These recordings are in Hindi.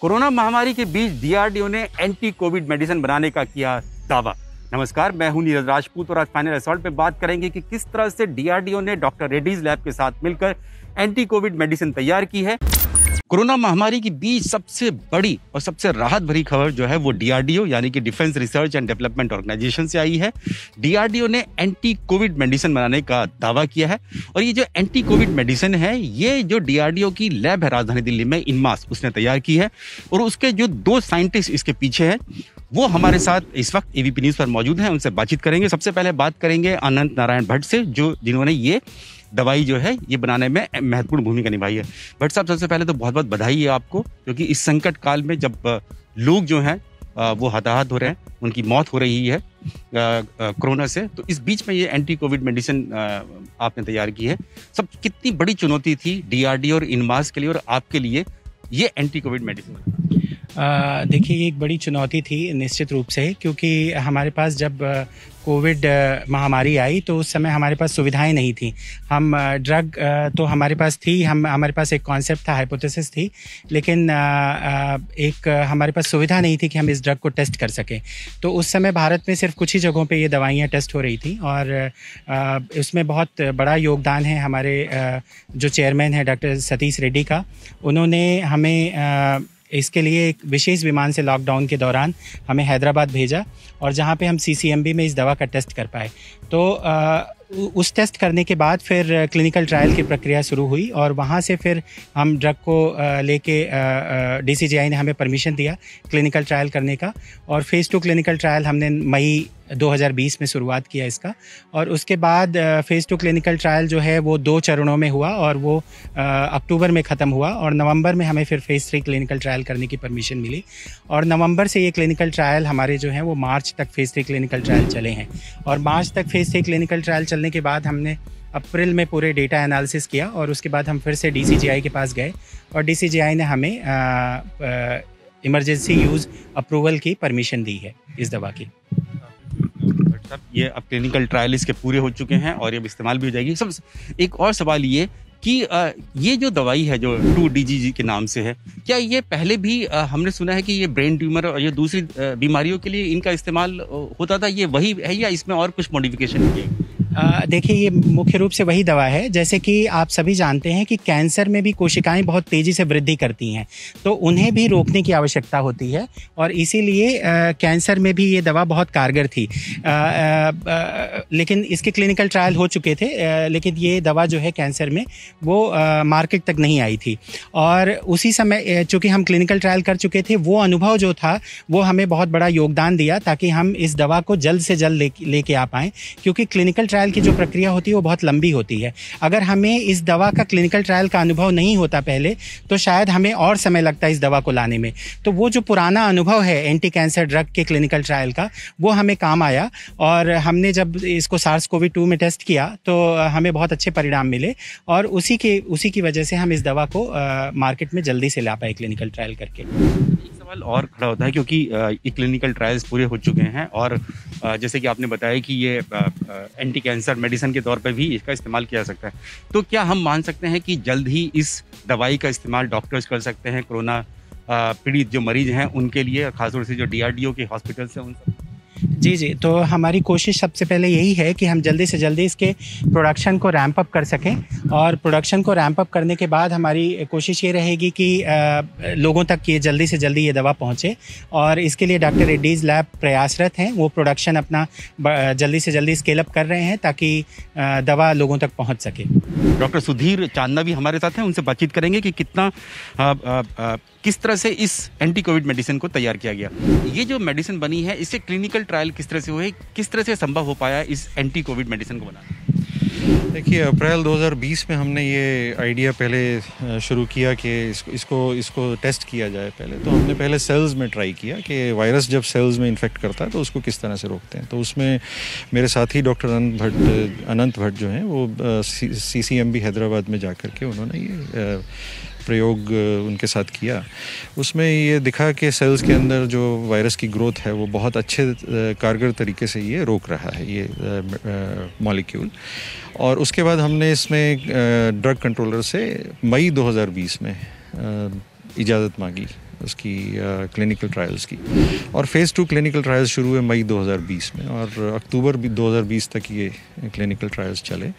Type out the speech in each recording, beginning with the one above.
कोरोना महामारी के बीच डीआरडीओ ने एंटी कोविड मेडिसिन बनाने का किया दावा। नमस्कार, मैं हूं नीरज राजपूत और आज फाइनल असॉल्ट पे बात करेंगे कि किस तरह से डीआरडीओ ने डॉक्टर रेड्डीज लैब के साथ मिलकर एंटी कोविड मेडिसिन तैयार की है। कोरोना महामारी के बीच सबसे बड़ी और सबसे राहत भरी खबर जो है वो डीआरडीओ यानी कि defence research and development organisation से आई है। डीआरडीओ ने एंटी कोविड मेडिसिन बनाने का दावा किया है और ये जो एंटी कोविड मेडिसिन है ये जो डीआरडीओ की लैब है राजधानी दिल्ली में इनमास उसने तैयार की है और उसके जो दो साइंटिस्ट इसके पीछे हैं वो हमारे साथ इस वक्त एबीपी न्यूज़ पर मौजूद हैं। उनसे बातचीत करेंगे। सबसे पहले बात करेंगे अनंत नारायण भट्ट से जिन्होंने ये दवाई जो है ये बनाने में महत्वपूर्ण भूमिका निभाई है। भट्ट साहब, सबसे पहले तो बहुत बहुत बधाई है आपको, क्योंकि इस संकट काल में जब लोग जो हैं वो हताहत हो रहे हैं, उनकी मौत हो रही है कोरोना से, तो इस बीच में ये एंटी कोविड मेडिसिन आपने तैयार की है। सब कितनी बड़ी चुनौती थी डीआरडीओ और इनमास के लिए और आपके लिए ये एंटी कोविड मेडिसिन? देखिए, ये एक बड़ी चुनौती थी निश्चित रूप से, क्योंकि हमारे पास जब कोविड महामारी आई तो उस समय हमारे पास सुविधाएं नहीं थी। हम ड्रग तो हमारे पास थी, हमारे पास एक कॉन्सेप्ट था, हाइपोथेसिस थी, लेकिन एक हमारे पास सुविधा नहीं थी कि हम इस ड्रग को टेस्ट कर सकें। तो उस समय भारत में सिर्फ कुछ ही जगहों पे ये दवाइयाँ टेस्ट हो रही थी और उसमें बहुत बड़ा योगदान है हमारे जो चेयरमैन हैं डॉक्टर सतीश रेड्डी का। उन्होंने हमें इसके लिए एक विशेष विमान से लॉकडाउन के दौरान हमें हैदराबाद भेजा और जहाँ पे हम सीसीएमबी में इस दवा का टेस्ट कर पाए। तो उस टेस्ट करने के बाद फिर क्लिनिकल ट्रायल की प्रक्रिया शुरू हुई और वहाँ से फिर हम ड्रग को लेके डीसीजीआई ने हमें परमिशन दिया क्लिनिकल ट्रायल करने का और फेज़ 2 क्लिनिकल ट्रायल हमने मई 2020 में शुरुआत किया इसका। और उसके बाद फेज़ 2 क्लिनिकल ट्रायल जो है वो 2 चरणों में हुआ और वो अक्टूबर में ख़त्म हुआ और नवंबर में हमें फिर फेज़ 3 क्लिनिकल ट्रायल करने की परमिशन मिली और नवंबर से ये क्लिनिकल ट्रायल हमारे जो हैं वो मार्च तक फेज़ 3 क्लिनिकल ट्रायल चले हैं। और मार्च तक फेज़ 3 क्लिनिकल ट्रायल चलने के बाद हमने अप्रैल में पूरे डेटा एनालिसिस किया और उसके बाद हम फिर से डीसीजीआई के पास गए और डीसीजीआई ने हमें इमरजेंसी यूज़ अप्रूवल की परमिशन दी है इस दवा की। ये अब क्लिनिकल ट्रायल इसके पूरे हो चुके हैं और ये इस्तेमाल भी हो जाएगी। सब एक और सवाल ये कि ये जो दवाई है जो 2DGG के नाम से है, क्या ये पहले भी हमने सुना है कि ये ब्रेन ट्यूमर और ये दूसरी बीमारियों के लिए इनका इस्तेमाल होता था, ये वही है या इसमें और कुछ मॉडिफिकेशन किए? देखिए, ये मुख्य रूप से वही दवा है। जैसे कि आप सभी जानते हैं कि कैंसर में भी कोशिकाएं बहुत तेज़ी से वृद्धि करती हैं, तो उन्हें भी रोकने की आवश्यकता होती है और इसीलिए कैंसर में भी ये दवा बहुत कारगर थी। लेकिन इसके क्लिनिकल ट्रायल हो चुके थे, लेकिन ये दवा जो है कैंसर में वो मार्केट तक नहीं आई थी। और उसी समय चूँकि हम क्लिनिकल ट्रायल कर चुके थे, वो अनुभव जो था वो हमें बहुत बड़ा योगदान दिया ताकि हम इस दवा को जल्द से जल्द लेके आ पाएँ, क्योंकि क्लिनिकल ट्रायल की जो प्रक्रिया होती है वो बहुत लंबी होती है। अगर हमें इस दवा का क्लिनिकल ट्रायल का अनुभव नहीं होता पहले तो शायद हमें और समय लगता है इस दवा को लाने में। तो वो जो पुराना अनुभव है एंटी कैंसर ड्रग के क्लिनिकल ट्रायल का, वो हमें काम आया और हमने जब इसको SARS-CoV-2 में टेस्ट किया तो हमें बहुत अच्छे परिणाम मिले और उसी की वजह से हम इस दवा को मार्केट में जल्दी से ला पाए क्लिनिकल ट्रायल करके। सवाल और खड़ा होता है क्योंकि ये क्लिनिकल ट्रायल्स पूरे हो चुके हैं और जैसे कि आपने बताया कि ये एंटी कैंसर मेडिसिन के तौर पे भी इसका इस्तेमाल किया जा सकता है, तो क्या हम मान सकते हैं कि जल्द ही इस दवाई का इस्तेमाल डॉक्टर्स कर सकते हैं कोरोना पीड़ित जो मरीज हैं उनके लिए, खासतौर से जो डीआरडीओ के हॉस्पिटल्स हैं उन सब? जी, तो हमारी कोशिश सबसे पहले यही है कि हम जल्दी से जल्दी इसके प्रोडक्शन को रैंप अप कर सकें और प्रोडक्शन को रैंप अप करने के बाद हमारी कोशिश ये रहेगी कि लोगों तक ये जल्दी से जल्दी ये दवा पहुंचे और इसके लिए डॉक्टर रेड्डीज लैब प्रयासरत हैं। वो प्रोडक्शन अपना जल्दी से जल्दी स्केल अप कर रहे हैं ताकि दवा लोगों तक पहुँच सके। डॉक्टर सुधीर चांदना भी हमारे साथ हैं, उनसे बातचीत करेंगे कि किस तरह से इस एंटी कोविड मेडिसिन को तैयार किया गया। ये जो मेडिसिन बनी है इससे क्लिनिकल ट्रायल किस तरह से हुए, किस तरह से संभव हो पाया इस एंटी कोविड मेडिसिन को बनाना? देखिए, अप्रैल 2020 में हमने ये आइडिया पहले शुरू किया कि इसको टेस्ट किया जाए। पहले तो हमने पहले सेल्स में ट्राई किया कि वायरस जब सेल्स में इन्फेक्ट करता है तो उसको किस तरह से रोकते हैं। तो उसमें मेरे साथी डॉक्टर अनंत भट्ट जो हैं वो CCMB हैदराबाद में जाकर के उन्होंने ये प्रयोग उनके साथ किया। उसमें ये दिखा कि सेल्स के अंदर जो वायरस की ग्रोथ है वो बहुत अच्छे कारगर तरीके से ये रोक रहा है ये मॉलिक्यूल। और उसके बाद हमने इसमें ड्रग कंट्रोलर से मई 2020 में इजाज़त मांगी उसकी क्लिनिकल ट्रायल्स की, और फ़ेज़ 2 क्लिनिकल ट्रायल्स शुरू हुए मई 2020 में, और अक्टूबर 2020 तक ये क्लिनिकल ट्रायल्स चले।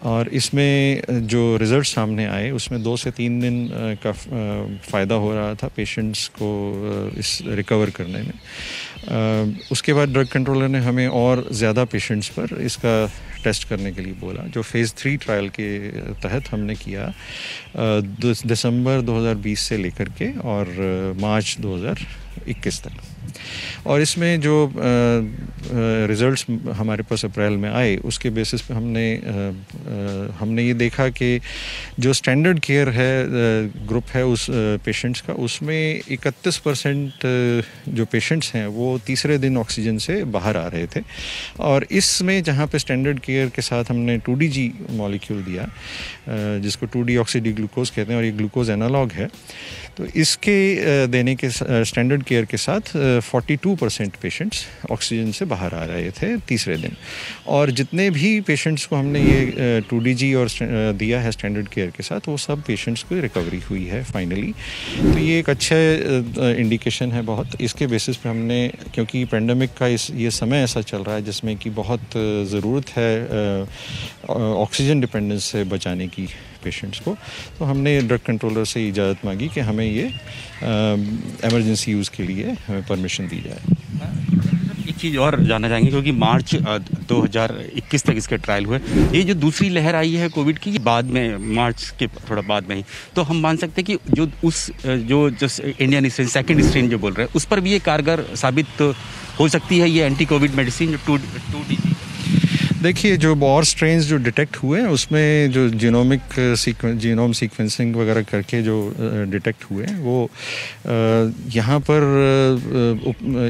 और इसमें जो रिज़ल्ट सामने आए उसमें 2 से 3 दिन का फ़ायदा हो रहा था पेशेंट्स को इस रिकवर करने में। उसके बाद ड्रग कंट्रोलर ने हमें और ज़्यादा पेशेंट्स पर इसका टेस्ट करने के लिए बोला, जो फ़ेज़ 3 ट्रायल के तहत हमने किया दिसंबर 2020 से लेकर के और मार्च 2021 तक। और इसमें जो रिज़ल्ट्स हमारे पास अप्रैल में आए उसके बेसिस पे हमने ये देखा कि जो स्टैंडर्ड केयर है ग्रुप है उस पेशेंट्स का, उसमें 31% जो पेशेंट्स हैं वो तीसरे दिन ऑक्सीजन से बाहर आ रहे थे। और इसमें जहाँ पे स्टैंडर्ड केयर के साथ हमने 2DG मॉलिक्यूल दिया, जिसको 2D ऑक्सीडी ग्लूकोज कहते हैं और ये ग्लूकोज एनालॉग है, तो इसके देने के स्टैंडर्ड केयर के साथ 42% पेशेंट्स ऑक्सीजन से बाहर आ रहे थे तीसरे दिन। और जितने भी पेशेंट्स को हमने ये 2DG और दिया है स्टैंडर्ड केयर के साथ, वो सब पेशेंट्स को रिकवरी हुई है फाइनली। तो ये एक अच्छा इंडिकेशन है बहुत। इसके बेसिस पे हमने, क्योंकि पेंडेमिक का ये समय ऐसा चल रहा है जिसमें कि बहुत ज़रूरत है ऑक्सीजन डिपेंडेंस से बचाने की पेशेंट्स को, तो हमने ड्रग कंट्रोलर से इजाज़त मांगी कि हमें ये इमरजेंसी यूज़ के लिए हमें परमिशन दी जाए। एक चीज़ और जानना चाहेंगे, क्योंकि मार्च 2021 तक इसके ट्रायल हुए, ये जो दूसरी लहर आई है कोविड की बाद में, मार्च के थोड़ा बाद में ही, तो हम मान सकते हैं कि जो इंडियन स्ट्रेन, सेकेंड स्ट्रेन जो बोल रहे हैं, उस पर भी ये कारगर साबित हो सकती है ये एंटी कोविड मेडिसिन जो 2DG? देखिए, जो और स्ट्रेन्स जो डिटेक्ट हुए हैं उसमें जो जीनोम सीक्वेंसिंग वगैरह करके जो डिटेक्ट हुए हैं वो यहाँ पर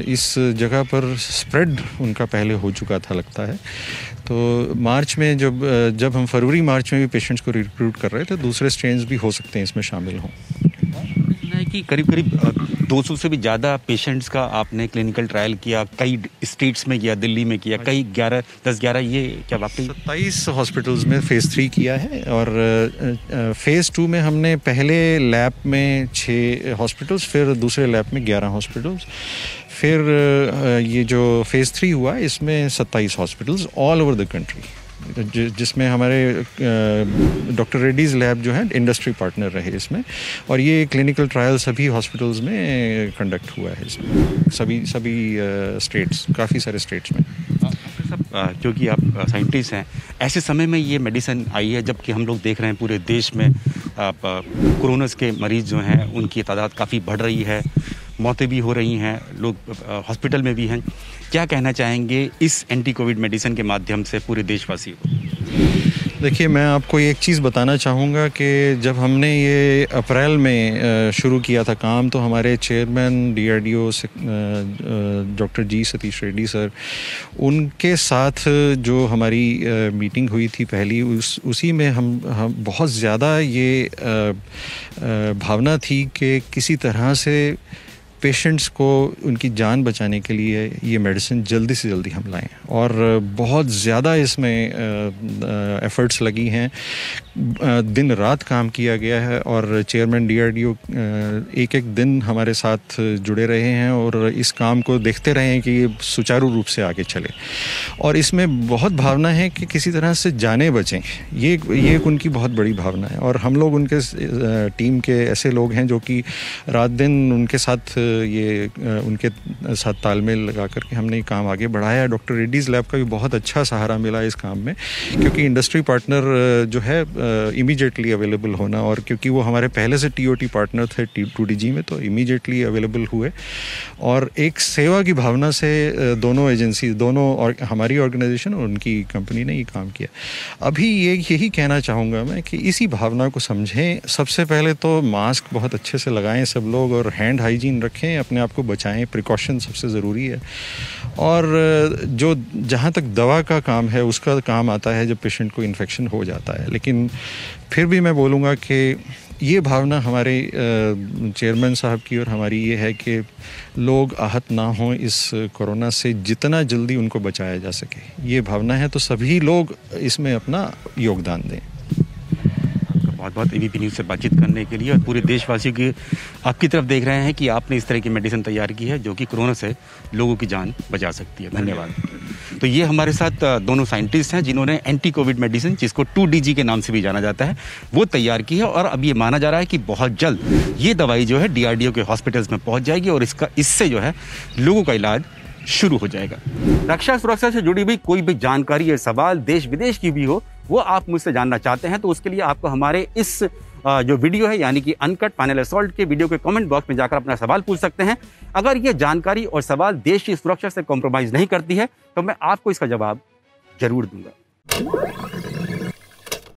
इस जगह पर स्प्रेड उनका पहले हो चुका था लगता है। तो मार्च में जब हम फरवरी मार्च में भी पेशेंट्स को रिक्रूट कर रहे थे, दूसरे स्ट्रेन्स भी हो सकते हैं इसमें शामिल हों। है कि करीब 200 से भी ज़्यादा पेशेंट्स का आपने क्लिनिकल ट्रायल किया, कई स्टेट्स में किया, दिल्ली में किया, कई 10-11, ये क्या वाकई 27 हॉस्पिटल्स में फ़ेज़ 3 किया है। और फ़ेज़ 2 में हमने पहले लैब में 6 हॉस्पिटल्स, फिर दूसरे लैब में 11 हॉस्पिटल्स, फिर ये जो फ़ेज़ 3 हुआ इसमें 27 hospitals all over the country, जिसमें हमारे डॉक्टर रेड्डीज़ लैब जो है इंडस्ट्री पार्टनर रहे इसमें। और ये क्लिनिकल ट्रायल सभी हॉस्पिटल्स में कंडक्ट हुआ है इसमें, सभी स्टेट्स, काफ़ी सारे स्टेट्स में। क्योंकि आप साइंटिस्ट हैं, ऐसे समय में ये मेडिसिन आई है जबकि हम लोग देख रहे हैं पूरे देश में कोरोना के मरीज़ जो हैं उनकी तादाद काफ़ी बढ़ रही है, मौतें भी हो रही हैं, लोग हॉस्पिटल में भी हैं। क्या कहना चाहेंगे इस एंटी कोविड मेडिसिन के माध्यम से पूरे देशवासियों को? देखिए, मैं आपको एक चीज़ बताना चाहूँगा कि जब हमने ये अप्रैल में शुरू किया था काम, तो हमारे चेयरमैन DRDO से डॉक्टर जी सतीश रेड्डी सर, उनके साथ जो हमारी मीटिंग हुई थी पहली, उसी में हम बहुत ज़्यादा ये भावना थी कि किसी तरह से पेशेंट्स को उनकी जान बचाने के लिए ये मेडिसिन जल्दी से जल्दी हम लाएं। और बहुत ज़्यादा इसमें एफ़र्ट्स लगी हैं, दिन रात काम किया गया है। और चेयरमैन DRDO एक दिन हमारे साथ जुड़े रहे हैं और इस काम को देखते रहे हैं कि ये सुचारू रूप से आगे चले। और इसमें बहुत भावना है कि किसी तरह से जानें बचें, ये एक उनकी बहुत बड़ी भावना है। और हम लोग उनके टीम के ऐसे लोग हैं जो कि रात दिन उनके साथ उनके साथ तालमेल लगा करके हमने काम आगे बढ़ाया है। डॉक्टर रेड्डीज़ लैब का भी बहुत अच्छा सहारा मिला इस काम में, क्योंकि इंडस्ट्री पार्टनर जो है इमीडिएटली अवेलेबल होना, और क्योंकि वो हमारे पहले से TOT पार्टनर थे 2DG में, तो इमीडिएटली अवेलेबल हुए। और एक सेवा की भावना से दोनों एजेंसी, दोनों हमारी ऑर्गेनाइजेशन और उनकी कंपनी ने ये काम किया। अभी यही कहना चाहूँगा मैं कि इसी भावना को समझें। सबसे पहले तो मास्क बहुत अच्छे से लगाएं सब लोग, और हैंड हाइजीन रखें, अपने आप को बचाएं, प्रिकॉशन सबसे ज़रूरी है। और जो जहाँ तक दवा का काम है उसका काम आता है जब पेशेंट को इन्फेक्शन हो जाता है। लेकिन फिर भी मैं बोलूँगा कि ये भावना हमारे चेयरमैन साहब की और हमारी ये है कि लोग आहत ना हों इस कोरोना से, जितना जल्दी उनको बचाया जा सके, ये भावना है। तो सभी लोग इसमें अपना योगदान दें। बहुत बहुत एबीपी न्यूज़ से बातचीत करने के लिए और पूरे देशवासियों की आपकी तरफ देख रहे हैं कि आपने इस तरह की मेडिसिन तैयार की है जो कि कोरोना से लोगों की जान बचा सकती है। धन्यवाद। तो ये हमारे साथ दोनों साइंटिस्ट हैं जिन्होंने एंटी कोविड मेडिसिन, जिसको 2DG के नाम से भी जाना जाता है, वो तैयार की है और अब ये माना जा रहा है कि बहुत जल्द ये दवाई जो है DRDO के हॉस्पिटल्स में पहुंच जाएगी और इससे जो है लोगों का इलाज शुरू हो जाएगा। रक्षा सुरक्षा से जुड़ी हुई कोई भी जानकारी या सवाल देश विदेश की भी हो, वो आप मुझसे जानना चाहते हैं तो उसके लिए आपको हमारे इस जो वीडियो है यानी कि अनकट फाइनल असॉल्ट के वीडियो के कमेंट बॉक्स में जाकर अपना सवाल पूछ सकते हैं। अगर ये जानकारी और सवाल देश की सुरक्षा से कॉम्प्रोमाइज नहीं करती है तो मैं आपको इसका जवाब जरूर दूंगा।